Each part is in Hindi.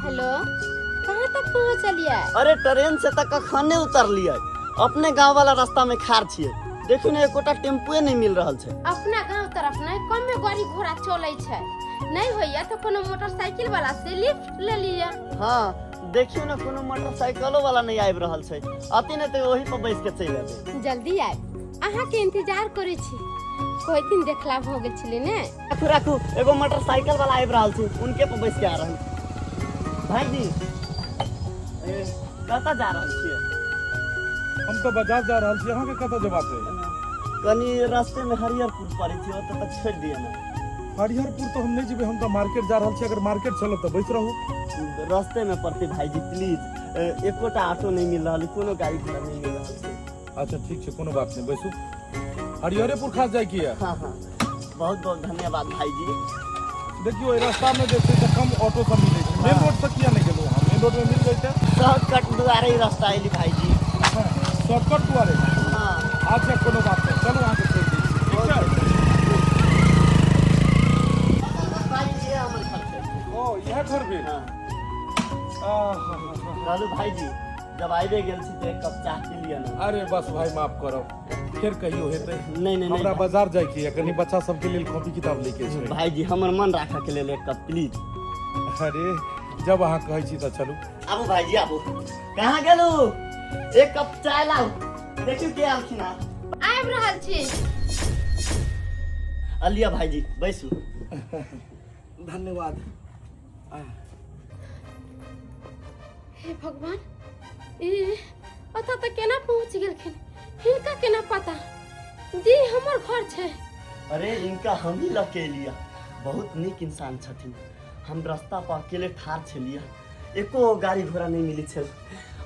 हेलो, कहाँ तक पहुँचलिए? अरे ट्रेन से तक खाने उतरलिए, अपने गांव वाला रास्ता में खार छिए। देखियो ने एकोटा टेम्पुए नहीं मिल रहल छे। अपना गांव तरफ नहीं कम में गाड़ी घोड़ा चलै छे, नहीं होइया तो कोनो मोटरसाइकिल वाला से लिफ्ट ले लिया। हाँ देखियो ना कोनो मोटरसाइकिलो वाला नहीं आबि रहल छे, अति ने तो वही पर बैठ के चल आबे। जल्दी आए, अहाँ के इंतजार करे छी। कोई दिन देखला भ गेल छले ने। राखू राखू, एगो मोटरसाइकिल वाला आबि रहल छे, उनके पर बैठ के आ रहल। भाई जी कता जा रहल छिए? हम तो बाजार जा रहल छी, अहाँ के कता जेबाक है? कनी रास्ते में हरिहरपुर पड़े छे, ओतऽ तक छोड़ दिए ना। हरिहरपुर तो हम नहीं जेबे, हम तो मार्केट जा रहल छी। अगर मार्केट चलब तो बैठ रहू। रास्ते में पड़ते भाई जी प्लीज, एकोटा ऑटो नहीं मिल रहा, कोनो गाड़ी घोड़ा नहीं मिल रहा है। अच्छा ठीक है, कोनो बात नहीं, बैसू। हरिहरपुर खास जाए की है? हाँ हाँ, बहुत बहुत धन्यवाद भाई जी। देखियो ए रास्ता में जैसे तो कम ऑटो सब मिले छै। मेन रोड तक किया नहीं गेलो? हम मेन रोड में मिल जैते। शॉर्टकट द्वारा ही रास्ता आइली भाई जी। शॉर्टकट द्वारे? हाँ अच्छा कोनो बात नहीं, चलो आगे चल दी। ठीक है भाई जी, हमर घर से। ओ यह घर भी? हाँ हाँ। लालू भाई जी, जब आइबे गेल छी तो एक कप चाय पी लिया ना। अरे बस भाई माफ करो, फिर कहियो हेतै। नहीं नहीं हमरा नहीं बाजार जाय की है, कनी बच्चा सब के लिए कॉपी किताब लेके छै। भाई जी, हमर मन राखा के लेल एक कप प्लीज। अरे जब अहाँ कहै छी तऽ चलू। आबू भाई जी आबू। कहाँ गेलू? एक कप चाय लाओ। देखियो के आलखिन। आबि रहल छी। अलिया भाई जी बैसू। धन्यवाद। हे भगवान, ई ओतऽ तक केना पहुँच गेलखिन? हिनका केना पता? जी हमर घर छै। अरे इनका हम ही लके लिया, बहुत नीक इंसान छथिन। हम रास्ता पर अकेले ठार छलिए, एको गाड़ी घोड़ा नहीं मिली छल,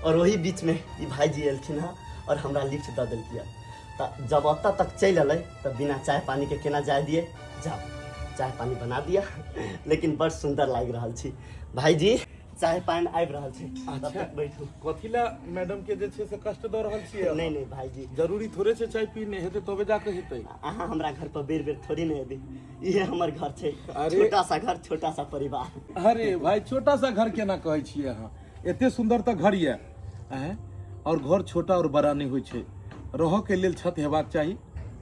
और वही बीच में ई भाई जी एलखिन हँ और हमरा लिफ्ट दऽ देलकिन। तऽ जब ओतऽ तक चल अलै तऽ बिना चाय पानी के केना जाय दिए? जाओ चाय पानी बना दिया। लेकिन बड़ सुंदर लागि रहल छी भाई जी। चाय पानी आबि रहल छै, तब तक बैठू। कथिला मैडम के जे छै से कष्ट दऽ रहल छियै? नहीं नहीं भाई जी, जरूरी थोड़े छै चाय पीने, हेतै तबे जाके हेतै। अहाँ हमरा घर पर बेर बेर थोड़ी नहीं एबे, ये हमर घर छै। अरे छोटा सा घर, छोटा सा परिवार। अरे भाई छोटा सा घर केना कहै छियै अहाँ? एते सुंदर तऽ घर ये हैं, और घर छोटा और बड़ा नहीं होइ छै। रहऽ के लेल छत हेबाक चाही,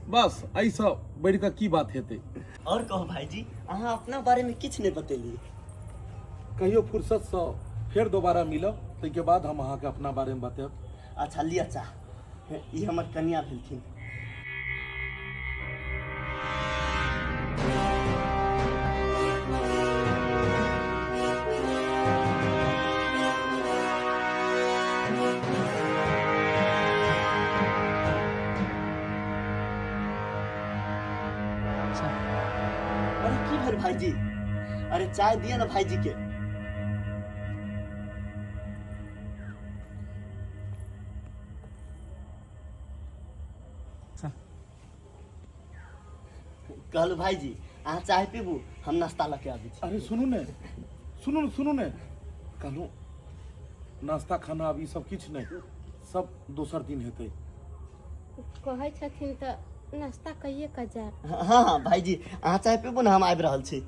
बस एहिसँ बढ़ि कऽ की बात हेतै? और कहो भाई जी, अहाँ अपना बारे में किछ नहीं बतेलिए। कहियो फुर्सत से फिर दोबारा मिलब, ताहिके बाद हम अहाँके अपना बारे में बतायब। अच्छा लिया चाह, ई हमर कन्या भेलखिन। अरे की भेल भाई जी? अरे चाय दिए ना भाई जी के। कहलू भाई जी, अहाँ चाय पीबू, हम नाश्ता लके आबी छी। अरे सुनू ने, सुनू ने, कहलू नाश्ता खाना अब ई सब किछु नहीं, सब दोसर दिन हेतै। कहै छथिन तऽ नाश्ता कहिए का जाए। हाँ हाँ भाई जी, अहाँ चाय पीबू ना, हम आबि रहल छी।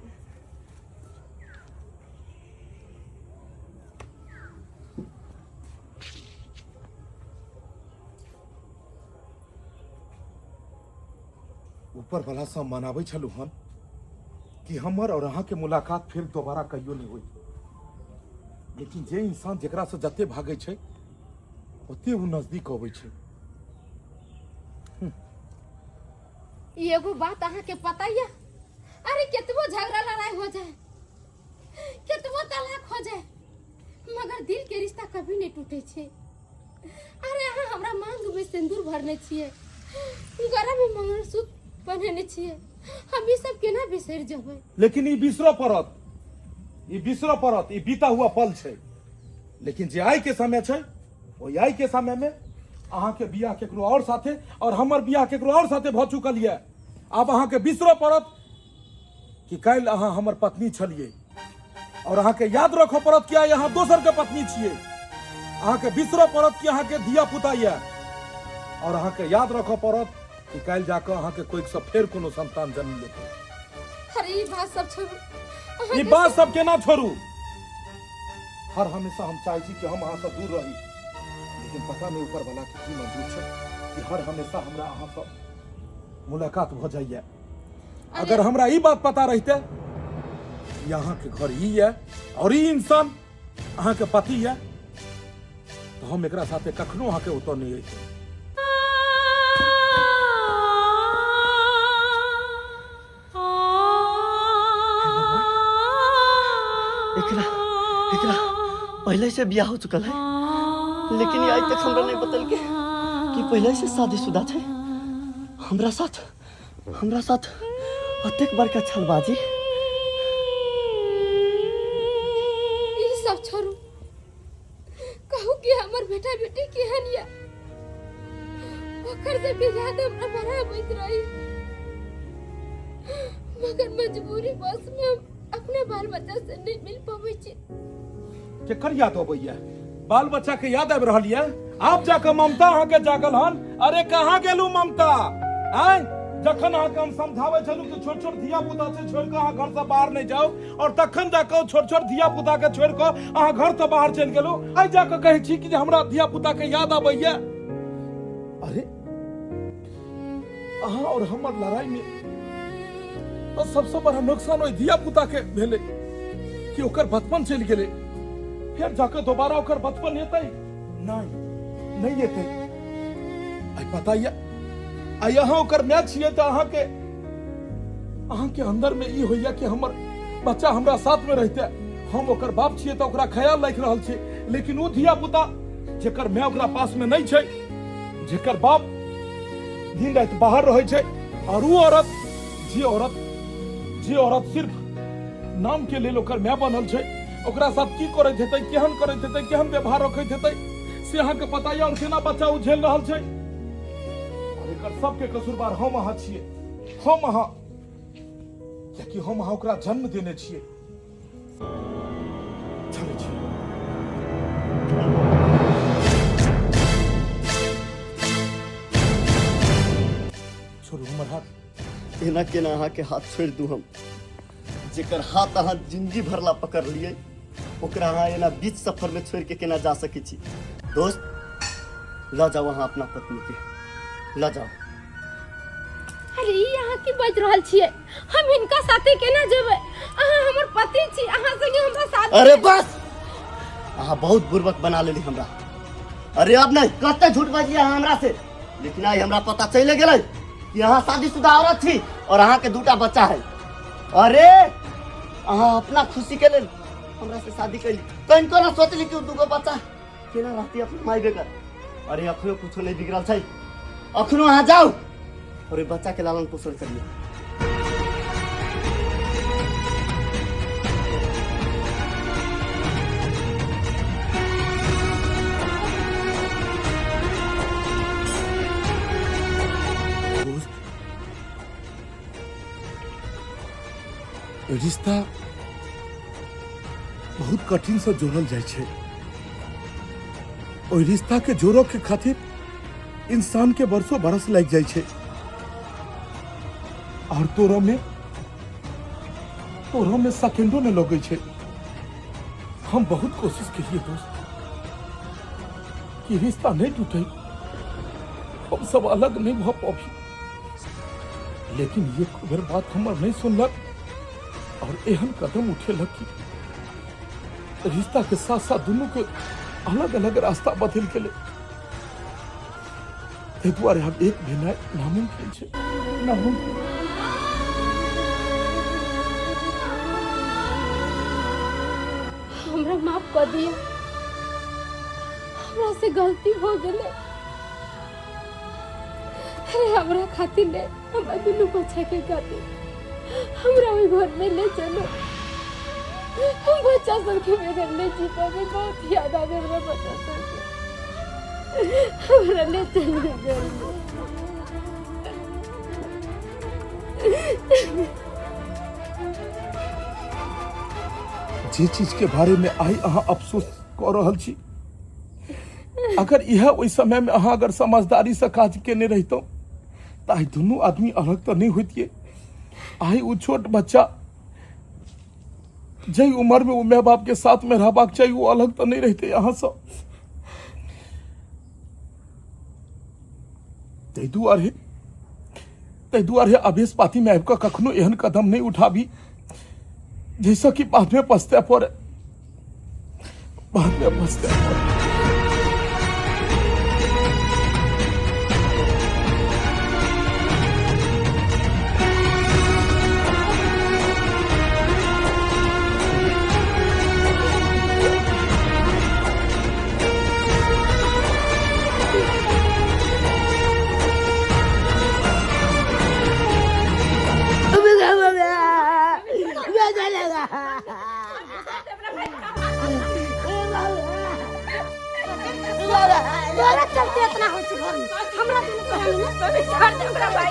ऊपर वाला सब मनाबै छलू हन कि हमर और अहाँ के मुलाकात फिर दोबारा कहियो नहीं होई, लेकिन जे इंसान जेकरा से जते भागे छै ओते वो नजदीक अबै छै। एगो बात अहाँ के पता या? अरे केतबो झगड़ा लड़ाई हो जाए, केतबो तलाक हो जाए, मगर दिल के रिश्ता कभी नहीं टूटे छे। अरे अहाँ हमरा मांग में सिंदूर भरने छिए, गला में मंगलसूत्र पहनने छिए, हम ई सब केना बिसर जेबै? लेकिन ई बिसरो पड़त, ई बीता हुआ पल छै। लेकिन जे आइ के समय छै, ओहि आइ के समय में अहाँ के बियाह केकरो और साथे और हमर बियाह केकरो और साथे भ चुकल ये। आब अहाँ के बिसरो पड़त कि काल्हि अहाँ हमर पत्नी छलिए, और अहाँ के याद रखो पड़त कि आइ अहाँ दोसर के पत्नी छिए। अहाँ के बिसरो पड़त कि अहाँ के धिया पुता ये, और अहाँ के याद रखो पड़त कि काल्हि जाकर अहाँ के कोई से फेर कोनो संतान जन्म लेतै। अरे ई बात सब छोड़ू, ई बात सब केना छोड़ू? हर हमेशा हम चाहे छी कि हम अहाँ से दूर रही, लेकिन पता नहीं ऊपर वाला के की मंजूर छै कि हर हमेशा हमरा अहाँ से मुलाकात भ जाइए। अगर हमरा ई बात पता रहते यहाँ के घर ई है और ई इंसान अहाँ के पति है तो हम एकरा साथे कखनो अहाँ के ओतऽ नहीं अइते। एकरा एकरा पहले से ब्याह हो चुकल है, लेकिन ये आज तक हमरा नहीं बतल के कि पहले से शादीशुदा है। हमरा साथ अतेक बड़का छलबाजी। ई सब छोड़ू, कहू कि हमर बेटा बेटी केहन या ओकर से भी याद हमरा बड़ा होइत रही, मगर मजबूरी बस में हम अपने बाल बच्चा से नहीं मिल पाबै छी। केकर याद अबैया? बाल बच्चा के याद आबि रहल यऽ? आप जाके ममता अहाँ के जागल हन। अरे कहाँ गेलू ममता? आय जखन अहाँ के हम समझावे छलू कि छोट छोट धिया पुता से छोड़ के अहाँ घर से बाहर नहीं जाओ, और तखन जाके छोट छोट धिया पुता के छोड़ के अहाँ घर से बाहर चल गेलू। आइ जाके कहै छी कि हमरा धिया पुता के याद आबैया। अरे अहाँ और हमर लड़ाई में तो सबसे बड़ा नुकसान ओइ धिया पुता के भेले कि ओकर बचपन चल गेले। फिर जाके दोबारा ओकर बचपन हेतै? नहीं हेतै। आई पता या आई अहाँ ओकर मैच छियै तो अहाँ के अंदर में ई होइया कि हमर बच्चा हमरा साथ में रहते, हम ओकर बाप छियै तो ओकरा ख्याल राखि रहल छी, लेकिन वो धिया पुता जेकर माय ओकरा पास में नहीं छै, जेकर बाप दिन रात बाहर रहै छै, और वो औरत सिर्फ नाम के लेल ओकर माय बनल छै, ओकरा साथ की करैत हेतै, केहन करैत हेतै, केहन व्यवहार रखैत हेतै से अहाँ के पता या। और केना बच्चा उ झेल रहल छै। और एकर सबके कसूरवार हम अहाँ छियै, हम अहाँ, कियाकि हम अहाँ ओकरा जन्म देने छियै। चलै छी। छोड़ू हमर हाथ। एना केना अहाँ के हाथ छोड़ दू हम, जेकर हाथ अहाँ जिंदगी भर ला पकड़ लिए, ओकरा अहाँ एना बीच सफर में छोड़ के केना जा सकै छी? दोस्त ला जाओ अहाँ अपना पत्नी के, ला जाओ। अरे ई अहाँ की बात रहल छियै? हम इनका साथे केना जेबै? अहाँ हमर पति छी, अहाँ संगे हमरा साथ। अरे बस, अहाँ बहुत बुर्बक बना लेली हमरा। अरे अब नहीं कते झूठ बाजिए अहाँ हमरा से, लेकिन आई हमरा पता चले गेलै कि अहाँ शादीशुदा औरत थी और अहाँ के दूटा बच्चा है। अरे अहाँ अपना खुशी के लेल हमरा से शादी कैली, कनको ना सोचली कि दूगो बच्चा केना रहती अपने माय बेगर। अरे अखनो कुछो नहीं बिगड़ल छै, अखनो अहाँ जाओ और ये बच्चा के लालन पोषण करिए। रिश्ता बहुत कठिन से जोड़ल जाय छै। ओइ रिश्ता के जोड़ो के खातिर इंसान के बरसों बरस लग जाय छै, और तोरो में सेकंडों में लगे छै। हम बहुत कोशिश करिए दोस्त कि रिश्ता नहीं टूटे, हम सब अलग नहीं भ पाबी, लेकिन ये खबर बात हमर नहीं सुनलक और एहन कदम उठेलक कि रिश्ता के साथ साथ दोनों के अलग अलग रास्ता बदल गेले। ते दुआरे हम एक भी नामुमकिन छै, नामुमकिन। हमरा माफ कर दिया, हमरा से गलती हो गेले। अरे हमरा खातिर ले, हमरा दुनू बच्चा के खातिर हमरा ओइ घर में ले चलो। हम बच्चा सबके बगैर नहीं जी पावे, बहुत याद आवे हमरा बच्चा सबके। हमरा ले चलो घर में। जे चीज के बारे में आई अहाँ अफसोस कर रहल छी, अगर यह ओइ समय में अहाँ अगर समझदारी से काज केने रहितौ त आई दुनू आदमी अलग तो नहीं होतिये। आई वो छोट बच्चा जय उम्र में वो माँ बाप के साथ में रहबाक चाहिए वो अलग तो नहीं रहते यहाँ से। तै दुआरे आवेश पाती में आबि कऽ कखनो एहन कदम नहीं उठाबी जैसा कि बाद में पछताए पड़े। तोरा चलते इतना हो छै घर में हमरा दिन तोरा में छोड़ दे हमरा भाई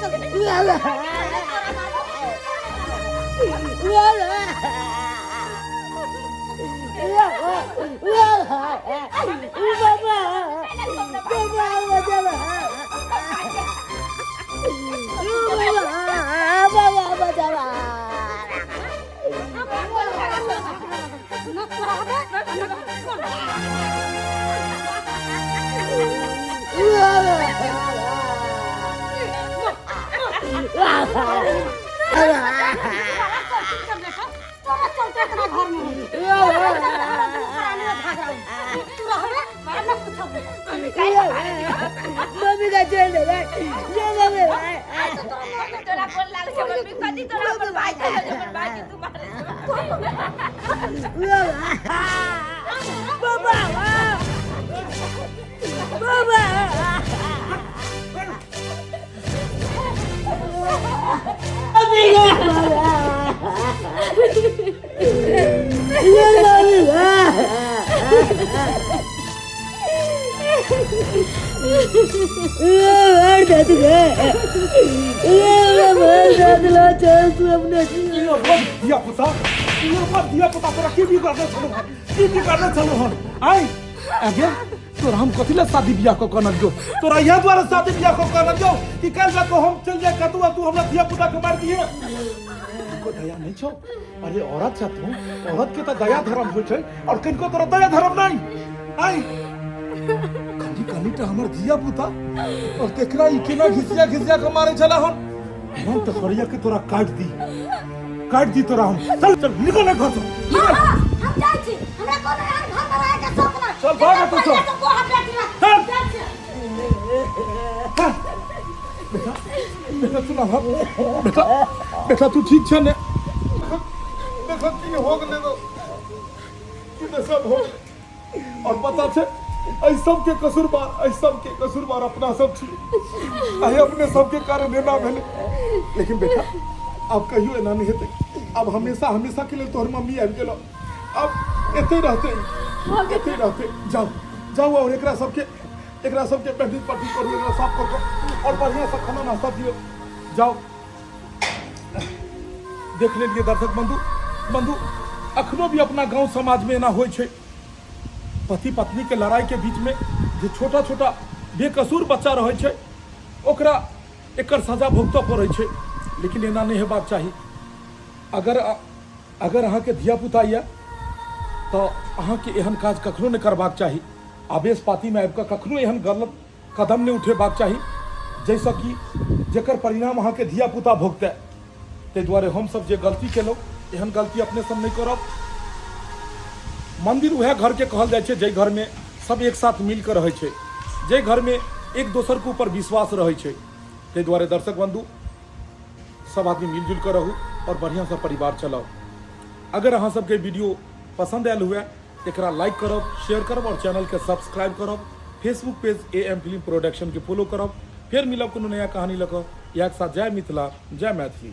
मम्मी का जेल दे भाई तोरा बोल लाल के मम्मी कदी तोरा पर भाई के भाई तुम्हारे बाबा बाबा तोरा हम कथिला शादी ब्याह को करन जो तोरा यह द्वारा शादी ब्याह को करन जो कि कल जा को हम चल जाए कतुआ तू हमरा धिया पुता के मार दिए को दया नहीं छो। अरे औरत छ तू औरत के तो दया धर्म होय छै और किनको तोरा दया धर्म नहीं आई कनी कनी तो हमर धिया पुता और तेकरा ई केना घिसिया के मारे चला हम तो करिया के तोरा काट दी तोरा हम चल निकल घर से हम जाई छी हमरा कोनो यार घर में रहे के शौक ना चल भाग तू चल बेटा सुना बेटा तू ठीक छ ने देखो की हो गेले तो कि सब हो और पता छे आई सब के कसूरबार अपना सब छी आई अपने सब के कारण देना भेले लेकिन बेटा अब कहियो एना नहीं हेते अब हमेशा के लिए तोहर मम्मी आबि गेलो अब एते रहते जाओ और एकरा सबके बैंडेज पट्टी करू एकरा साफ कर और बढ़िया से खाना नाश्ता दियो जाओ। देख लेलिए दर्शक बंधु अखनो भी अपना गांव समाज में ना होय छै पति पत्नी के लड़ाई के बीच में जो छोटा बेकसूर बच्चा रहे छै ओकरा एकर सजा भुगतऽ पड़ै छै लेकिन एना नहीं हेबाक चाही। अगर अहाँ के धिया पुता ये तो अहाँ के एहन काज कखनो नहीं करबाक चाही आवेश पाती में आबि कऽ कखनो एहन गलत कदम नहीं उठेबाक चाही जैसा कि जेकर परिणाम अहाँ के धिया पुता भोगतै। ताहि दुआरे हम सब जे गलती केलहुँ एहन गलती अपने सब नहीं करब। मंदिर वह घर के कहल जाय छै जे घर में सब एक साथ मिल कर रहे छै जे घर में एक दोसर के ऊपर विश्वास रहे छै। ताहि दुआरे दर्शक बंधु सब आदमी मिलजुल कर रहू और बढ़िया से परिवार चलाओ। अगर अहाँ सबके वीडियो पसंद आयल हुए एकरा लाइक करब शेयर करब और चैनल के सब्सक्राइब करब Facebook page AM film production के फॉलो करब। फिर मिलब कोनो नया कहानी लऽ कऽ। एक साथ जय मिथिला जय मैथिली।